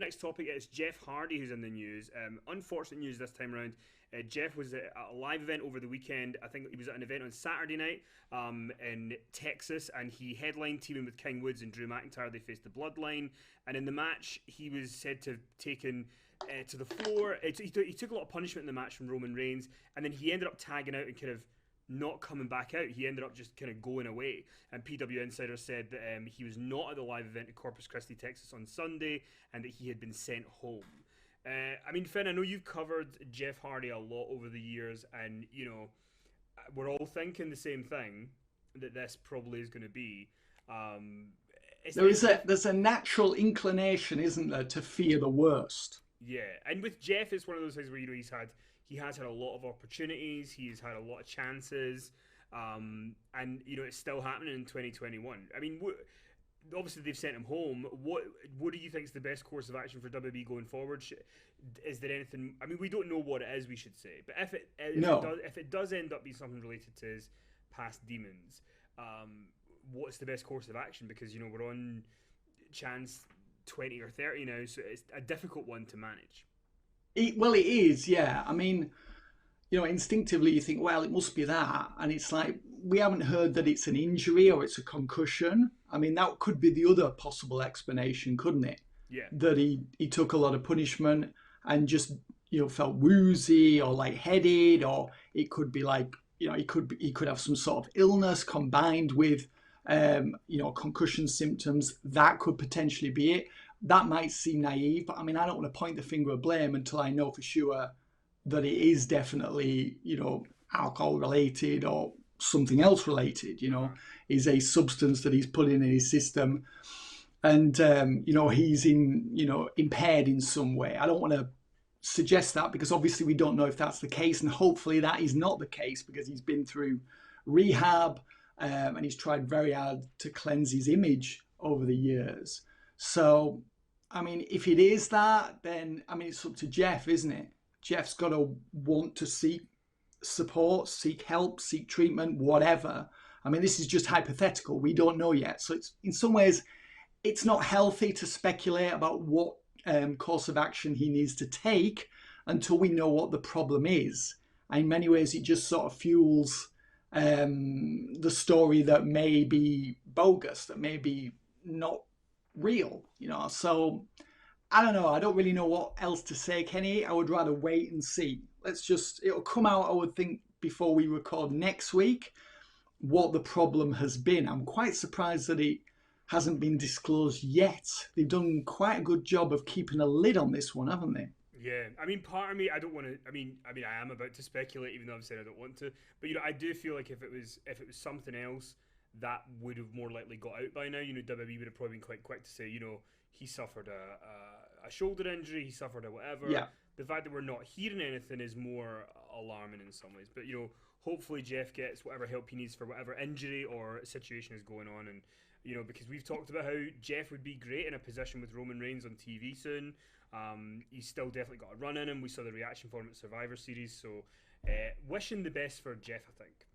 Next topic is Jeff Hardy, who's in the news. Unfortunate news this time around. Jeff was at a live event over the weekend. I think he was at an event on Saturday night in Texas, and he headlined teaming with King Woods and Drew McIntyre. They faced the Bloodline, and in the match, he was said to have taken to the floor. He took a lot of punishment in the match from Roman Reigns, and then he ended up tagging out and kind of not coming back out. He ended up just kind of going away. And PW Insider said that he was not at the live event in Corpus Christi, Texas on Sunday, and that he had been sent home. I mean, Finn, I know you've covered Jeff Hardy a lot over the years, and, you know, we're all thinking the same thing, that this probably is going to be. There's a natural inclination, isn't there, to fear the worst. Yeah, and with Jeff, it's one of those things where, you know, he has had a lot of opportunities, he's had a lot of chances, and, you know, it's still happening in 2021. I mean, obviously they've sent him home. What do you think is the best course of action for WWE going forward? Is there anything? I mean, we don't know what it is, we should say, but if it does end up being something related to his past demons, what's the best course of action? Because, you know, we're on chance 20 or 30 now, so it's a difficult one to manage. Well, it is, yeah. I mean, you know, instinctively you think, well, it must be that. And it's like, we haven't heard that it's an injury or it's a concussion. I mean, that could be the other possible explanation, couldn't it? Yeah. That he took a lot of punishment and just, you know, felt woozy or lightheaded, or it could be like, you know, he could have some sort of illness combined with, you know, concussion symptoms. That could potentially be it. That might seem naive, but I mean, I don't want to point the finger of blame until I know for sure that it is definitely, you know, alcohol related or something else related, you know, is a substance that he's put in his system, and, you know, he's impaired in some way. I don't want to suggest that, because obviously we don't know if that's the case, and hopefully that is not the case, because he's been through rehab, and he's tried very hard to cleanse his image over the years. So, I mean, if it is that, then, I mean, it's up to Jeff, isn't it? Jeff's got to want to seek support, seek help, seek treatment, whatever. I mean, this is just hypothetical. We don't know yet. So it's, in some ways, it's not healthy to speculate about what course of action he needs to take until we know what the problem is. And in many ways, it just sort of fuels the story that may be bogus, that may be not real, you know. So I don't know. I don't really know what else to say, Kenny. I would rather wait and see. It'll come out, I would think, before we record next week, what the problem has been. I'm quite surprised that it hasn't been disclosed yet. They've done quite a good job of keeping a lid on this one, haven't they? Yeah, I mean, part of me, I don't want to. I mean, I am about to speculate, even though I've said I don't want to. But, you know, I do feel like if it was something else, that would have more likely got out by now. You know, WWE would have probably been quite quick to say, you know, he suffered a shoulder injury, he suffered a whatever. Yeah. The fact that we're not hearing anything is more alarming in some ways. But, you know, hopefully Jeff gets whatever help he needs for whatever injury or situation is going on. And, you know, because we've talked about how Jeff would be great in a position with Roman Reigns on TV soon. He's still definitely got a run in him. We saw the reaction for him at Survivor Series. So, wishing the best for Jeff, I think.